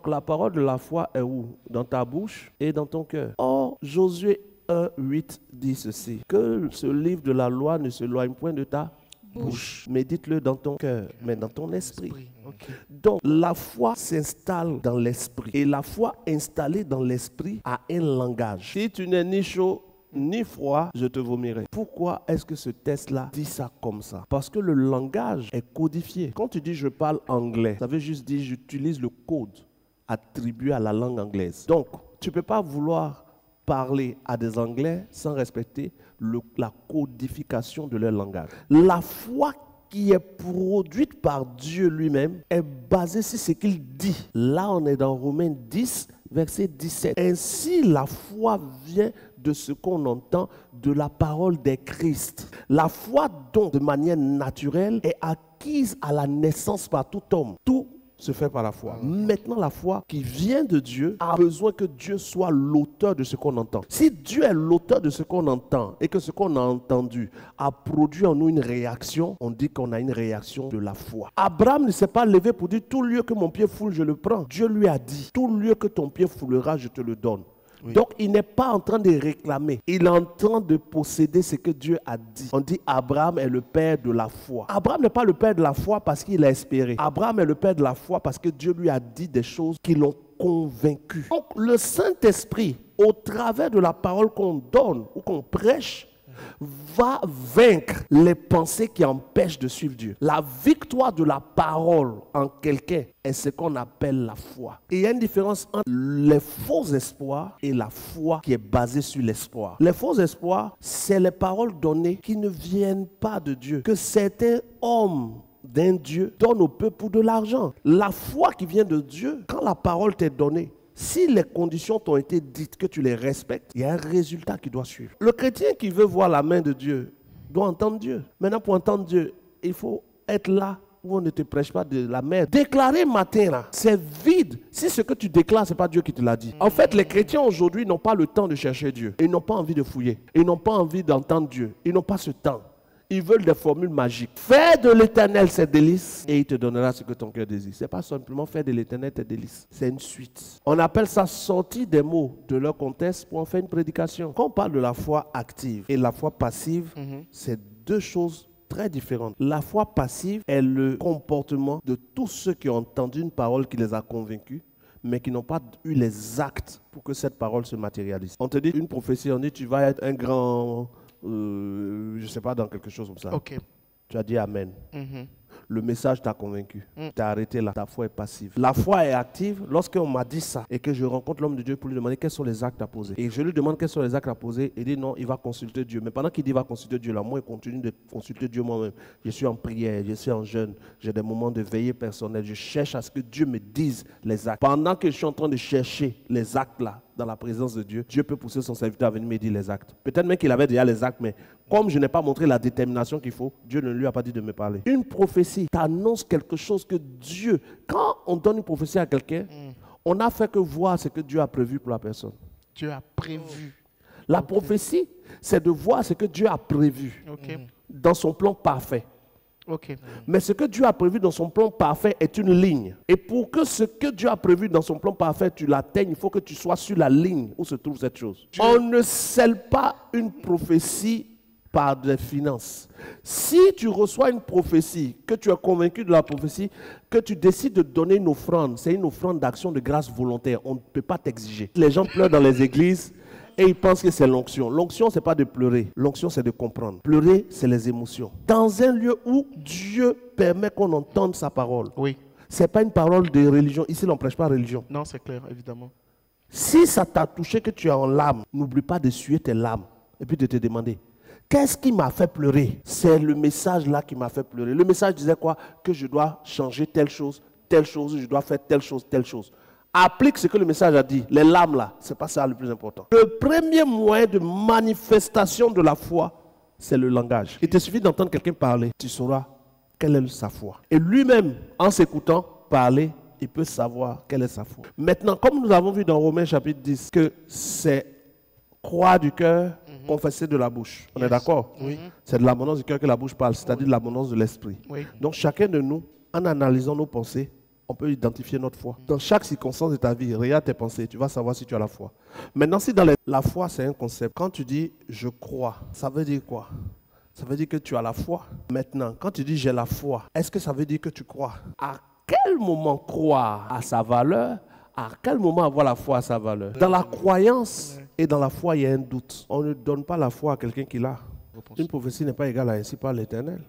Donc la parole de la foi est où? Dans ta bouche et dans ton cœur. Or, Josué 1:8 dit ceci, que ce livre de la loi ne s'éloigne point de ta bouche. Médite-le dans ton cœur, mais dans ton esprit. Okay. Donc, la foi s'installe dans l'esprit. Et la foi installée dans l'esprit a un langage. Si tu n'es ni chaud, ni froid, je te vomirai. Pourquoi est-ce que ce texte-là dit ça comme ça? Parce que le langage est codifié. Quand tu dis je parle anglais, ça veut juste dire j'utilise le code attribué à la langue anglaise. Donc, tu ne peux pas vouloir parler à des Anglais sans respecter la codification de leur langage. La foi qui est produite par Dieu lui-même est basée sur ce qu'il dit. Là, on est dans Romains 10, verset 17. Ainsi, la foi vient de ce qu'on entend de la parole des Christ. La foi, donc, de manière naturelle, est acquise à la naissance par tout homme. Tout se fait par la foi. Maintenant, la foi qui vient de Dieu a besoin que Dieu soit l'auteur de ce qu'on entend. Si Dieu est l'auteur de ce qu'on entend et que ce qu'on a entendu a produit en nous une réaction, on dit qu'on a une réaction de la foi. Abraham ne s'est pas levé pour dire tout lieu que mon pied foule, je le prends. Dieu lui a dit tout lieu que ton pied foulera, je te le donne. Oui. Donc, il n'est pas en train de réclamer. Il est en train de posséder ce que Dieu a dit. On dit Abraham est le père de la foi. Abraham n'est pas le père de la foi parce qu'il a espéré. Abraham est le père de la foi parce que Dieu lui a dit des choses qui l'ont convaincu. Donc, le Saint-Esprit, au travers de la parole qu'on donne ou qu'on prêche, va vaincre les pensées qui empêchent de suivre Dieu. La victoire de la parole en quelqu'un est ce qu'on appelle la foi. Et il y a une différence entre les faux espoirs et la foi qui est basée sur l'espoir. Les faux espoirs, c'est les paroles données qui ne viennent pas de Dieu, que certains hommes d'un Dieu donnent au peuple pour de l'argent. La foi qui vient de Dieu, quand la parole t'est donnée, si les conditions t'ont été dites, que tu les respectes, il y a un résultat qui doit suivre. Le chrétien qui veut voir la main de Dieu doit entendre Dieu. Maintenant, pour entendre Dieu, il faut être là où on ne te prêche pas de la mer. Déclarer matin, là, c'est vide. Si ce que tu déclares, ce n'est pas Dieu qui te l'a dit. En fait, les chrétiens aujourd'hui n'ont pas le temps de chercher Dieu. Ils n'ont pas envie de fouiller. Ils n'ont pas envie d'entendre Dieu. Ils n'ont pas ce temps. Ils veulent des formules magiques. Fais de l'Éternel ses délices et il te donnera ce que ton cœur désire. Ce n'est pas simplement faire de l'Éternel tes délices. C'est une suite. On appelle ça sortir des mots de leur contexte pour en faire une prédication. Quand on parle de la foi active et la foi passive, c'est deux choses très différentes. La foi passive est le comportement de tous ceux qui ont entendu une parole qui les a convaincus, mais qui n'ont pas eu les actes pour que cette parole se matérialise. On te dit une prophétie, on dit tu vas être un grand... je ne sais pas, dans quelque chose comme ça. Okay. Tu as dit Amen. Le message t'a convaincu. Tu as arrêté là. Ta foi est passive. La foi est active. Lorsqu'on m'a dit ça et que je rencontre l'homme de Dieu pour lui demander quels sont les actes à poser. Et je lui demande quels sont les actes à poser. Il dit non, il va consulter Dieu. Mais pendant qu'il dit il va consulter Dieu, là, moi, je continue de consulter Dieu moi-même. Je suis en prière, je suis en jeûne. J'ai des moments de veillée personnelle. Je cherche à ce que Dieu me dise les actes. Pendant que je suis en train de chercher les actes là, dans la présence de Dieu, Dieu peut pousser son serviteur à venir me dire les actes. Peut-être même qu'il avait déjà les actes, mais comme je n'ai pas montré la détermination qu'il faut, Dieu ne lui a pas dit de me parler. Une prophétie t'annonce quelque chose que Dieu, quand on donne une prophétie à quelqu'un, on n'a fait que voir ce que Dieu a prévu pour la personne. Dieu a prévu. La prophétie, c'est de voir ce que Dieu a prévu dans son plan parfait. Mais ce que Dieu a prévu dans son plan parfait est une ligne. Et pour que ce que Dieu a prévu dans son plan parfait, tu l'atteignes, il faut que tu sois sur la ligne où se trouve cette chose. On ne scelle pas une prophétie par des finances. Si tu reçois une prophétie, que tu es convaincu de la prophétie, que tu décides de donner une offrande, c'est une offrande d'action de grâce volontaire. On ne peut pas t'exiger. Les gens pleurent dans les églises. Et ils pensent que c'est l'onction. L'onction, ce n'est pas de pleurer. L'onction, c'est de comprendre. Pleurer, c'est les émotions. Dans un lieu où Dieu permet qu'on entende sa parole. Oui. Ce n'est pas une parole de religion. Ici, on ne prêche pas religion. Non, c'est clair, évidemment. Si ça t'a touché que tu es en larmes, n'oublie pas de suer tes larmes. Et puis de te demander, qu'est-ce qui m'a fait pleurer? C'est le message là qui m'a fait pleurer. Le message disait quoi? Que je dois changer telle chose, je dois faire telle chose, telle chose. Applique ce que le message a dit. Les larmes là, ce n'est pas ça le plus important. Le premier moyen de manifestation de la foi, c'est le langage. Il te suffit d'entendre quelqu'un parler, tu sauras quelle est sa foi. Et lui-même, en s'écoutant parler, il peut savoir quelle est sa foi. Maintenant, comme nous avons vu dans Romains chapitre 10, que c'est croire du cœur, confesser de la bouche. On est d'accord? Oui. C'est de l'abondance du cœur que la bouche parle, c'est-à-dire de l'abondance de l'esprit. Oui. Donc chacun de nous, en analysant nos pensées, on peut identifier notre foi. Dans chaque circonstance de ta vie, regarde tes pensées, tu vas savoir si tu as la foi. Maintenant, si la foi, c'est un concept, quand tu dis « je crois », ça veut dire quoi? Ça veut dire que tu as la foi. Maintenant, quand tu dis « j'ai la foi », est-ce que ça veut dire que tu crois? À quel moment croire à sa valeur? À quel moment avoir la foi à sa valeur? Dans la croyance et dans la foi, il y a un doute. On ne donne pas la foi à quelqu'un qui l'a. Une prophétie n'est pas égale à ainsi par l'Éternel.